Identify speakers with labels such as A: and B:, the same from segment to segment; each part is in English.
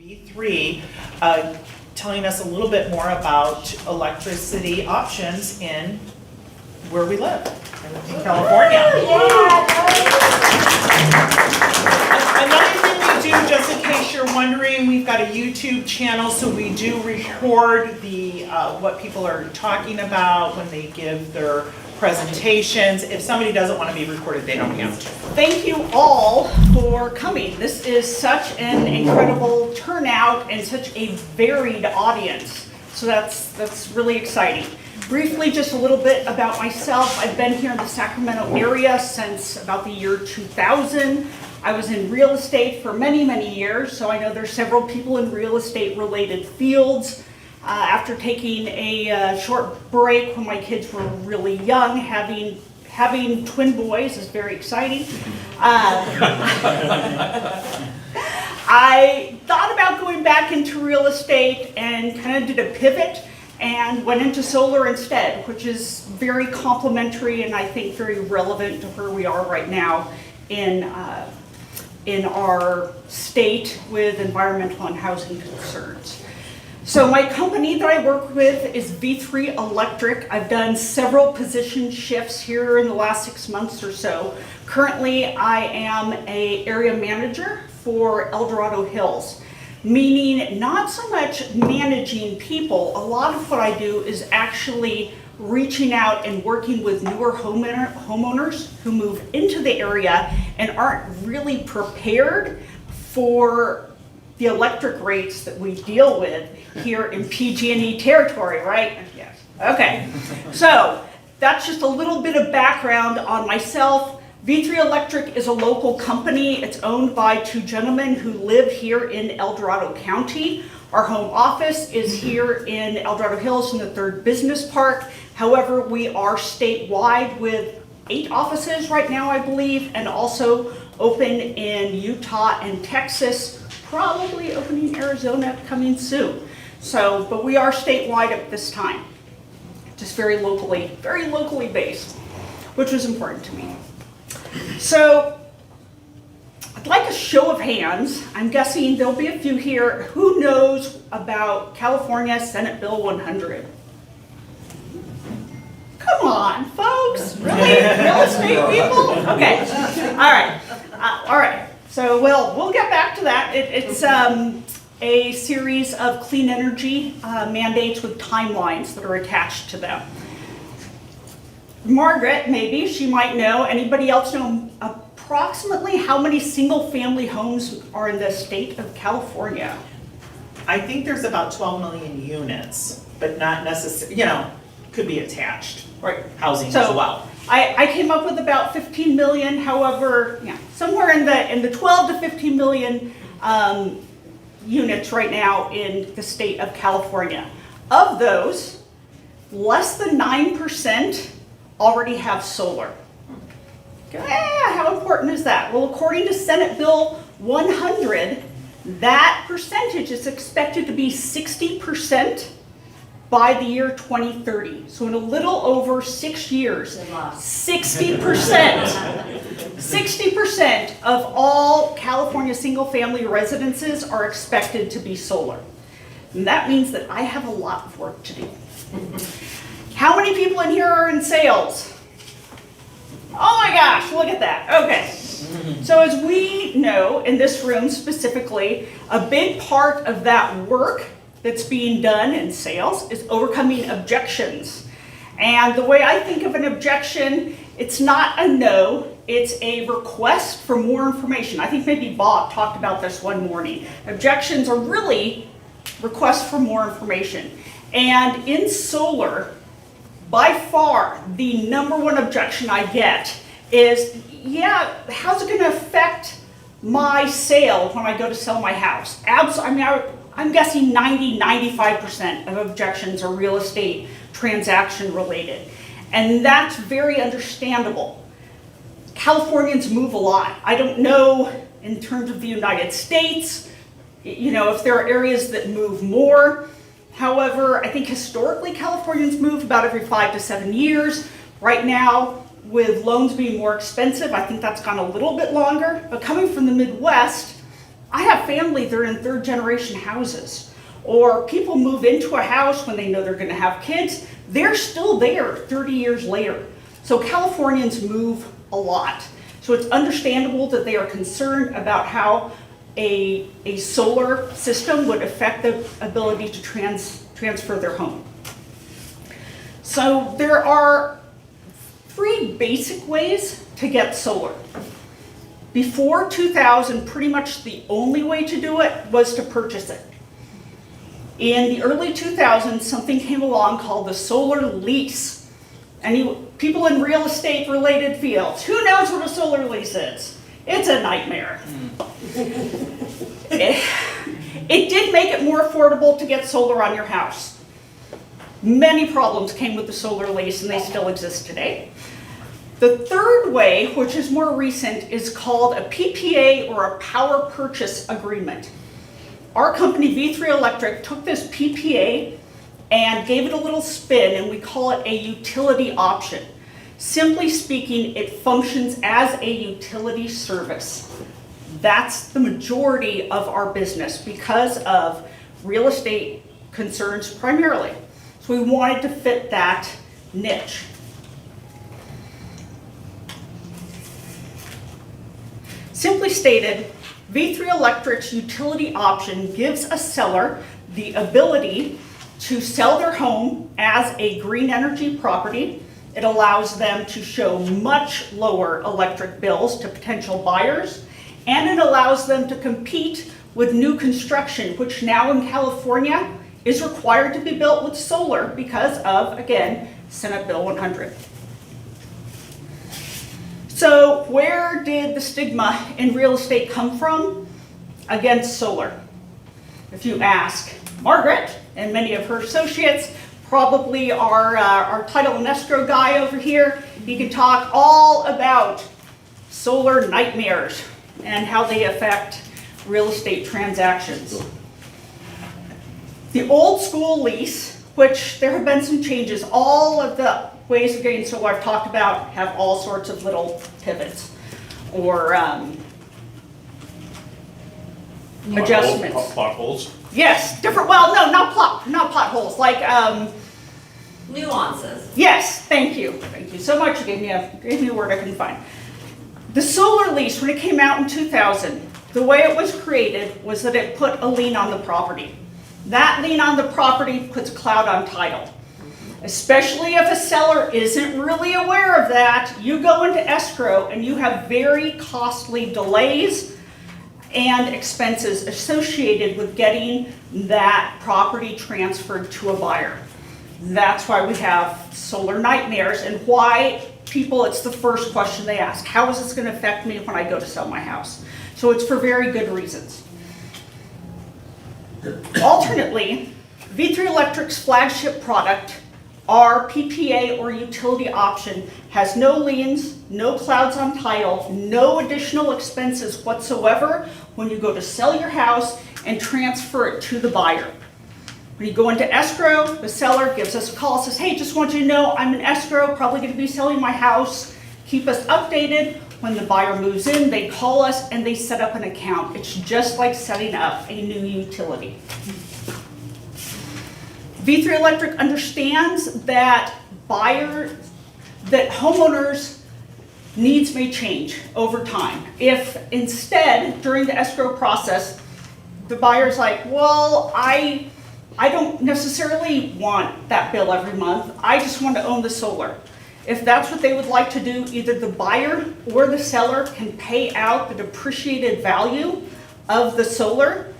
A: V3, telling us a little bit more about electricity options in where we live, in California. Another thing we do, just in case you're wondering, we've got a YouTube channel, so we do record the what people are talking about when they give their presentations. If somebody doesn't want to be recorded, they don't have to.
B: Thank you all for coming. This is such an incredible turnout and such a varied audience. So that's really exciting. Briefly, just a little bit about myself. I've been here in the Sacramento area since about the year 2000. I was in real estate for many, many years, so I know there's several people in real estate related fields. After taking a short break when my kids were really young, having twin boys is very exciting. I thought about going back into real estate and kind of did a pivot and went into solar instead, which is very complementary and I think very relevant to where we are right now in our state with environmental and housing concerns. So my company that I work with is V3 Electric. I've done several position shifts here in the last 6 months or so. Currently, I am an area manager for El Dorado Hills, meaning not so much managing people. A lot of what I do is actually reaching out and working with newer homeowners who move into the area and aren't really prepared for the electric rates that we deal with here in PG&E territory, right? Yes. Okay. So that's just a little bit of background on myself. V3 Electric is a local company. It's owned by two gentlemen who live here in El Dorado County. Our home office is here in El Dorado Hills in the 3rd Business Park. However, we are statewide with 8 offices right now, I believe, and also open in Utah and Texas, probably opening Arizona coming soon. So, but we are statewide at this time, just very locally based, which was important to me. So, I'd like a show of hands. I'm guessing there'll be a few here. Who knows about California Senate Bill 100? Come on, folks, really? Real estate people? Okay, all right. So we'll get back to that. It's a series of clean energy mandates with timelines that are attached to them. Margaret, maybe, she might know. Anybody else know approximately how many single-family homes are in the state of California?
A: I think there's about 12 million units, but not necessarily, could be attached.
B: Right.
A: Housing as well.
B: I came up with about 15 million, however, somewhere in the 12 to 15 million units right now in the state of California. Of those, less than 9% already have solar. How important is that? Well, according to Senate Bill 100, that percentage is expected to be 60% by the year 2030. So in a little over 6 years, 60% of all California single-family residences are expected to be solar. And that means that I have a lot of work to do. How many people in here are in sales? Oh my gosh, look at that. Okay. So as we know in this room specifically, a big part of that work that's being done in sales is overcoming objections. And the way I think of an objection, it's not a no, it's a request for more information. I think maybe Bob talked about this one morning. Objections are really requests for more information. And in solar, by far, the number one objection I get is, how's it gonna affect my sale when I go to sell my house? I'm guessing 95% of objections are real estate transaction related. And that's very understandable. Californians move a lot. I don't know in terms of the United States, if there are areas that move more. However, I think historically Californians move about every 5 to 7 years. Right now, with loans being more expensive, I think that's gone a little bit longer. But coming from the Midwest, I have family that are in third generation houses, or people move into a house when they know they're gonna have kids. They're still there 30 years later. So Californians move a lot. So it's understandable that they are concerned about how a solar system would affect the ability to transfer their home. So there are 3 basic ways to get solar. Before 2000, pretty much the only way to do it was to purchase it. In the early 2000s, something came along called the solar lease. People in real estate related fields, who knows what a solar lease is? It's a nightmare. It did make it more affordable to get solar on your house. Many problems came with the solar lease, and they still exist today. The third way, which is more recent, is called a PPA, or a power purchase agreement. Our company, V3 Electric, took this PPA and gave it a little spin, and we call it a utility option. Simply speaking, it functions as a utility service. That's the majority of our business because of real estate concerns primarily. So we wanted to fit that niche. Simply stated, V3 Electric's utility option gives a seller the ability to sell their home as a green energy property. It allows them to show much lower electric bills to potential buyers, and it allows them to compete with new construction, which now in California is required to be built with solar because of, again, Senate Bill 100. So where did the stigma in real estate come from against solar? If you ask Margaret and many of her associates, probably our title and escrow guy over here, he can talk all about solar nightmares and how they affect real estate transactions. The old school lease, which there have been some changes, all of the ways of getting solar I've talked about have all sorts of little pivots or adjustments.
C: Potholes.
B: Yes, different, well, no, not potholes, like,
D: Nuances.
B: yes, thank you. Thank you so much. You gave me a word I couldn't find. The solar lease, when it came out in 2000, the way it was created was that it put a lien on the property. That lien on the property puts a cloud on title. Especially if a seller isn't really aware of that, you go into escrow and you have very costly delays and expenses associated with getting that property transferred to a buyer. That's why we have solar nightmares, and why people, it's the first question they ask. How is this going to affect me when I go to sell my house? So it's for very good reasons. Alternately, V3 Electric's flagship product, our PPA or utility option, has no liens, no clouds on title, no additional expenses whatsoever when you go to sell your house and transfer it to the buyer. When you go into escrow, the seller gives us a call, says, hey, just want you to know I'm in escrow, probably going to be selling my house. Keep us updated. When the buyer moves in, they call us and they set up an account. It's just like setting up a new utility. V3 Electric understands that homeowners' needs may change over time. If instead, during the escrow process, the buyer's like, well, I don't necessarily want that bill every month. I just want to own the solar. If that's what they would like to do, either the buyer or the seller can pay out the depreciated value of the solar,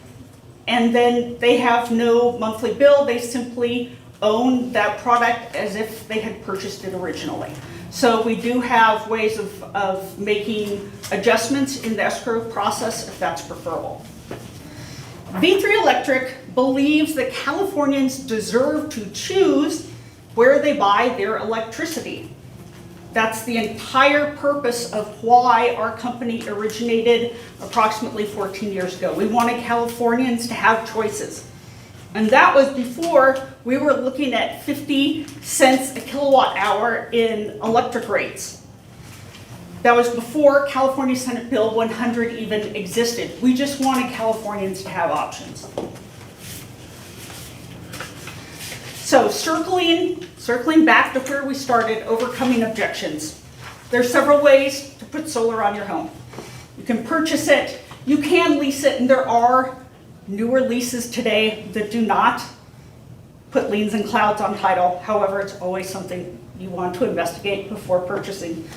B: and then they have no monthly bill. They simply own that product as if they had purchased it originally. So we do have ways of making adjustments in the escrow process if that's preferable. V3 Electric believes that Californians deserve to choose where they buy their electricity. That's the entire purpose of why our company originated approximately 14 years ago. We wanted Californians to have choices. And that was before we were looking at 50 cents a kilowatt hour in electric rates. That was before California Senate Bill 100 even existed. We just wanted Californians to have options. So circling back to where we started, overcoming objections. There's several ways to put solar on your home. You can purchase it, you can lease it, and there are newer leases today that do not put liens and clouds on title. However, it's always something you want to investigate before purchasing.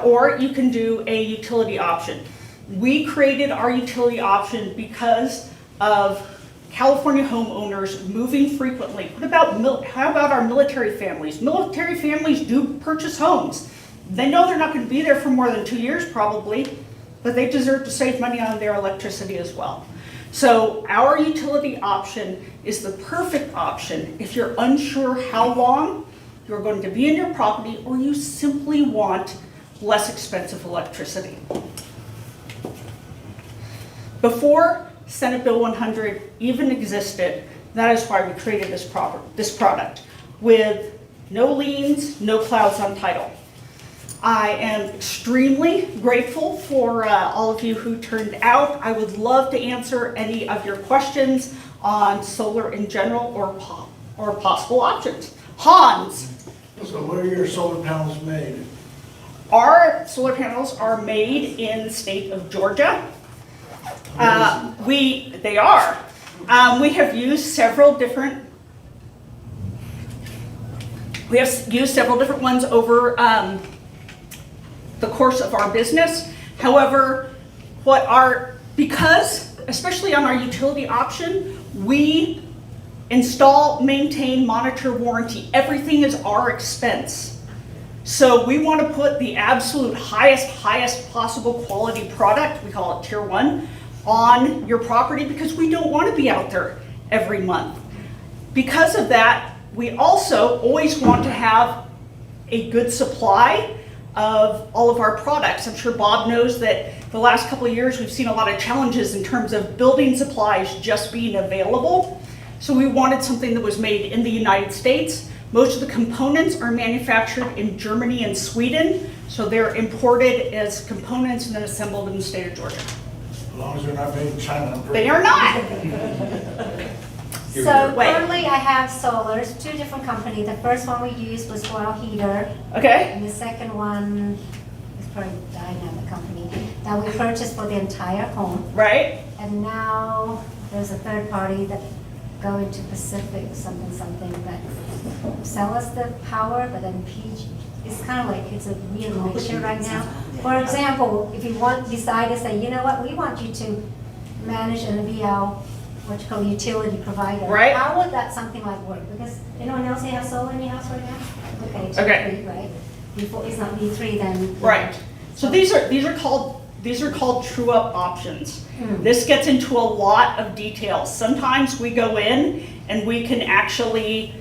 B: Or you can do a utility option. We created our utility option because of California homeowners moving frequently. How about our military families? Military families do purchase homes. They know they're not going to be there for more than 2 years probably, but they deserve to save money on their electricity as well. So our utility option is the perfect option if you're unsure how long you're going to be in your property or you simply want less expensive electricity. Before Senate Bill 100 even existed, that is why we created this product with no liens, no clouds on title. I am extremely grateful for all of you who turned out. I would love to answer any of your questions on solar in general or possible options. Hans.
C: So where are your solar panels made?
B: Our solar panels are made in the state of Georgia. They are. We have used several different ones over the course of our business. However, because especially on our utility option, we install, maintain, monitor, warranty. Everything is our expense. So we want to put the absolute highest possible quality product, we call it Tier 1, on your property because we don't want to be out there every month. Because of that, we also always want to have a good supply of all of our products. I'm sure Bob knows that the last couple of years we've seen a lot of challenges in terms of building supplies just being available. So we wanted something that was made in the United States. Most of the components are manufactured in Germany and Sweden, so they're imported as components and then assembled in the state of Georgia.
C: As long as they're not made in China. I'm pretty-
B: They are not.
D: So
B: Wait.
D: currently I have solars, 2 different companies. The first one we used was for our heater,
B: Okay,
D: and the second one is probably Dynamic company that we purchased for the entire home.
B: right?
D: And now there's a third party that go into Pacific something that sell us the power, but then PG. It's kind of like it's a weird mixture right now. For example, if you decide to say, you know what, we want you to manage and be our what you call utility provider.
B: Right.
D: How would that something like work? Because anyone else here have solar in your house right now? Okay.
B: Okay.
D: 2, 3, right? Before it's not B3 then.
B: Right. So these are called true up options.
D: Hmm.
B: This gets into a lot of details. Sometimes we go in and we can actually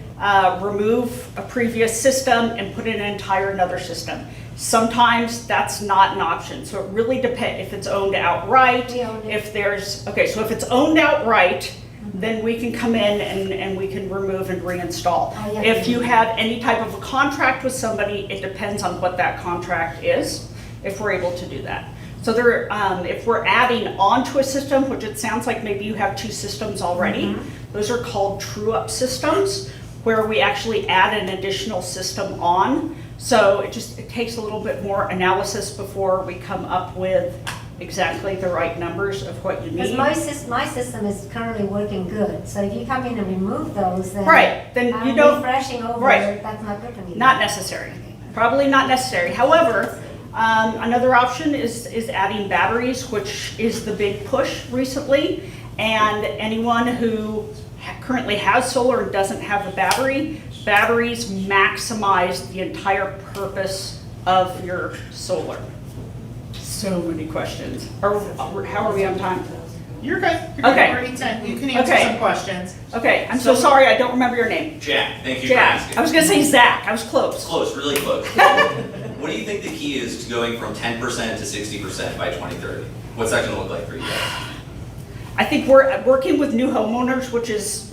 B: remove a previous system and put in an entire another system. Sometimes that's not an option. So it really depends if it's owned outright.
D: We own it.
B: If if it's owned outright, then we can come in and we can remove and reinstall.
D: Oh, yeah.
B: If you have any type of a contract with somebody, it depends on what that contract is, if we're able to do that. So if we're adding onto a system, which it sounds like maybe you have 2 systems already, those are called true-up systems, where we actually add an additional system on. So it takes a little bit more analysis before we come up with exactly the right numbers of what you
D: Because
B: need.
D: my system is currently working good. So if you come in and remove those, then
B: Right, then
D: I'm
B: you don't,
D: refreshing over.
B: right.
D: That's not good for me.
B: not necessary. Probably not necessary. However, another option is adding batteries, which is the big push recently. And anyone who currently has solar and doesn't have a battery, batteries maximize the entire purpose of your solar. So many questions. How are we on time?
A: You're good.
B: Okay.
A: We're at 10. You can answer
B: Okay.
A: some questions.
B: Okay, I'm so sorry, I don't remember your name.
E: Jack, thank you for
B: Jack.
E: asking.
B: I was gonna say Zach, I was close.
E: Close, really close. What do you think the key is to going from 10% to 60% by 2030? What's that gonna look like for you guys?
B: I think we're working with new homeowners, which is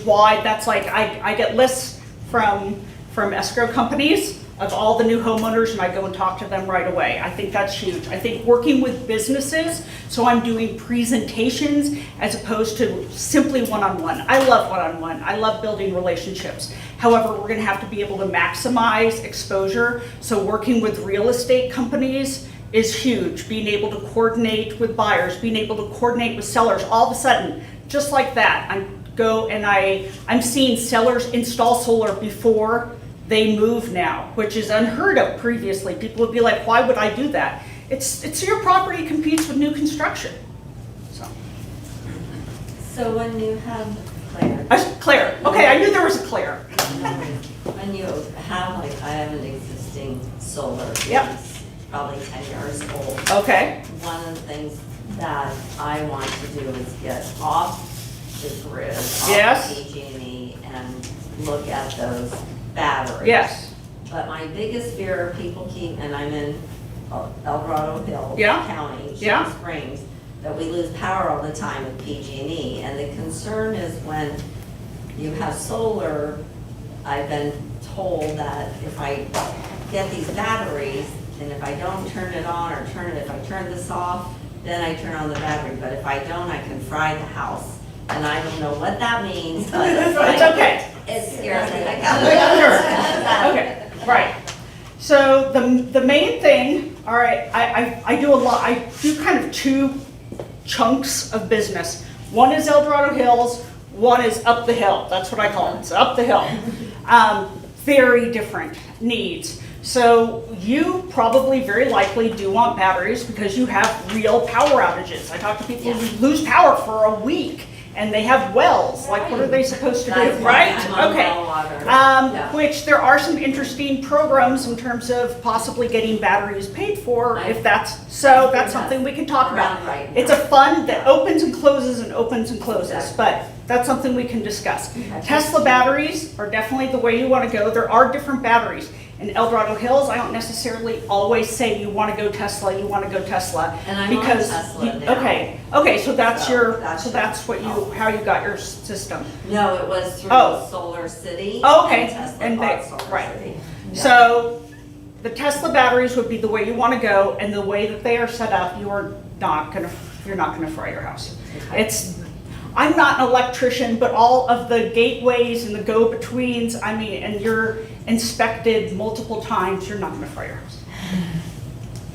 B: why that's like, I get lists from escrow companies of all the new homeowners, and I go and talk to them right away. I think that's huge. I think working with businesses, so I'm doing presentations as opposed to simply one-on-one. I love one-on-one. I love building relationships. However, we're gonna have to be able to maximize exposure. So working with real estate companies is huge. Being able to coordinate with buyers, being able to coordinate with sellers, all of a sudden, just like that, I'm seeing sellers install solar before they move now, which is unheard of previously. People would be like, why would I do that? It's your property competes with new construction.
F: So when you have, Claire,
B: Claire, okay, I knew there was a Claire.
F: when you have, like, I have an existing solar.
B: Yep.
F: It's probably 10 years old.
B: Okay,
F: One of the things that I want to do is get off the grid, off
B: Yes.
F: PG&E, and look at those batteries.
B: yes,
F: But my biggest fear, people keep, and I'm in El Dorado Hills
B: Yeah.
F: County,
B: Yeah.
F: Shady Springs, that we lose power all the time with PG&E. And the concern is when you have solar, I've been told that if I get these batteries, and if I don't turn it on or if I turn this off, then I turn on the battery. But if I don't, I can fry the house. And I don't know what that means, but
B: it's okay.
F: it scares the heck out of me.
B: Okay, right. So the main thing, all right, I do kind of two chunks of business. One is El Dorado Hills, one is up the hill. That's what I call it, it's up the hill. Very different needs. So you probably very likely do want batteries because you have real power outages. I talk to people who lose power for a week and they have wells. Like, what are they supposed to do,
F: That's why
B: right?
F: I'm on
B: Okay.
F: well water. Yeah.
B: Which there are some interesting programs in terms of possibly getting batteries paid for, if that's, so that's something we can talk about.
F: Around right
B: It's
F: now.
B: a fund that opens and closes and opens and closes,
F: Exactly.
B: but that's something we can discuss. Tesla batteries are definitely the way you want to go. There are different batteries. In El Dorado Hills, I don't necessarily always say you want to go Tesla, you want to go Tesla.
F: And I'm on
B: because
F: Tesla
B: you-
F: now.
B: Okay, so that's
F: So
B: your,
F: that's-
B: so that's what you, how you got your system.
F: No, it was through
B: Oh.
F: Solar City.
B: Oh, okay.
F: And Tesla
B: And
F: bought
B: they-
F: Solar
B: right.
F: City. Yeah.
B: So the Tesla batteries would be the way you want to go, and the way that they are set up, you're not gonna fry your house.
F: Okay.
B: I'm not an electrician, but all of the gateways and the go-betweens, I mean, and you're inspected multiple times, you're not gonna fry your house.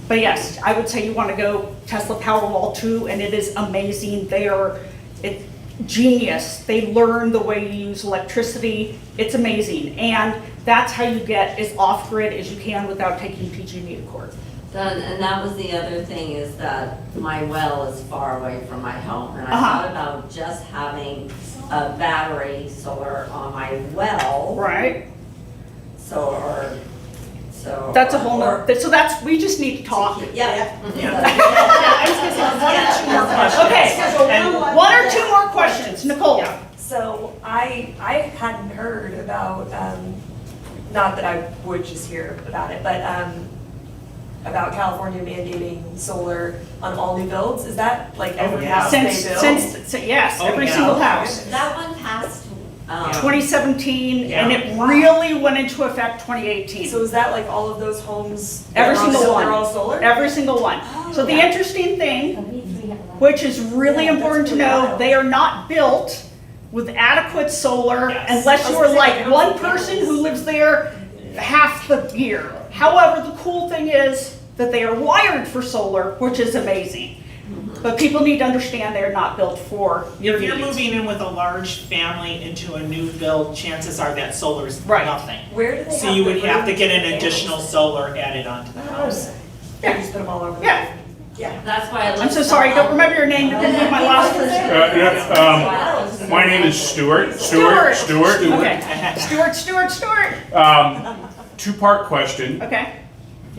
B: But yes, I would say you want to go Tesla Powerwall 2, and it is amazing. It's genius. They learn the way you use electricity. It's amazing. And that's how you get as off-grid as you can without taking PG&E to court.
F: Done, and that was the other thing, is that my well is far away from my home. And I
B: Uh-huh.
F: thought about just having a battery solar on my well.
B: Right?
F: So.
B: That's a whole nother, so we just need to talk.
F: Yeah.
B: Okay, and one or two more questions. Nicole?
G: So I hadn't heard about, not that I would just hear about it, but about California mandating solar on all new builds. Is that like every house they build?
B: Yes,
A: Oh,
B: every
A: yeah.
B: single house.
F: That one passed,
B: 2017, and
A: Yeah.
B: it really went into effect 2018.
G: So is that like all of those homes?
B: Every
G: they're all
B: single
G: sol-
B: one.
G: They're all solar?
B: Every single one. So the interesting thing, which is really
G: Yeah,
B: important to
G: that's
B: know,
G: really wild.
B: they are not built with adequate solar
A: Yes.
B: unless
G: I
B: you
G: was
B: are
G: gonna say,
B: like
G: I don't
B: one
G: think
B: person
G: panels.
B: who lives there half the year. However, the cool thing is that they are wired for solar, which is amazing. But people need to understand they're not built for your
A: If you're
B: needs.
A: moving in with a large family into a new build, chances are that solar's
B: Right.
A: nothing.
G: Where do they
A: So you
G: the
A: would have to
G: room
A: get an
G: panels?
A: additional solar added onto the house.
G: They just put them all over.
B: Yeah.
G: Yeah.
F: that's why I
B: I'm
F: looked.
B: so sorry, I don't remember your name, you didn't have my last person.
H: My name is Stuart.
B: Stuart.
H: Stuart.
B: Okay, Stuart.
H: Two-part question,
B: Okay,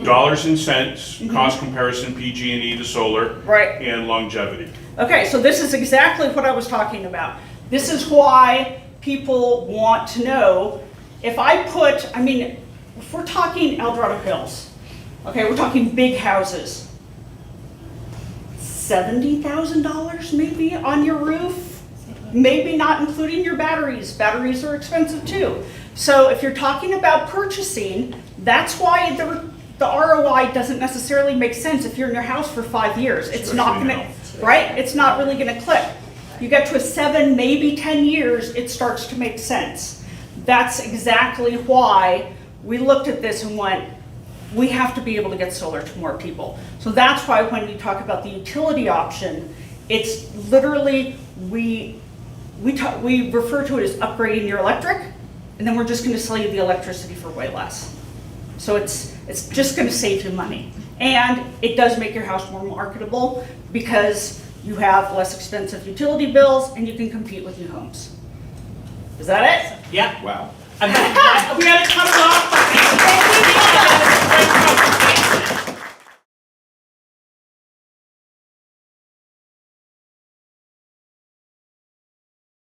H: dollars and cents, cost comparison, PG&E to solar,
B: right.
H: and longevity.
B: Okay, so this is exactly what I was talking about. This is why people want to know, if we're talking El Dorado Hills, okay, we're talking big houses. $70,000 maybe on your roof, maybe not including your batteries. Batteries are expensive too. So if you're talking about purchasing, That's why the ROI doesn't necessarily make sense if you're in your house for 5 years. It's not
H: Especially
B: gonna, right? It's not really gonna click. You get to a 7, maybe 10 years, it starts to make sense. That's exactly why we looked at this and went, we have to be able to get solar to more people. So that's why when we talk about the utility option, it's literally, we refer to it as upgrading your electric, and then we're just gonna sell you the electricity for way less. So it's just gonna save you money. And it does make your house more marketable because you have less expensive utility bills and you can compete with new homes. Is that it?
A: Yeah.
H: Wow.
A: We had to cut it off.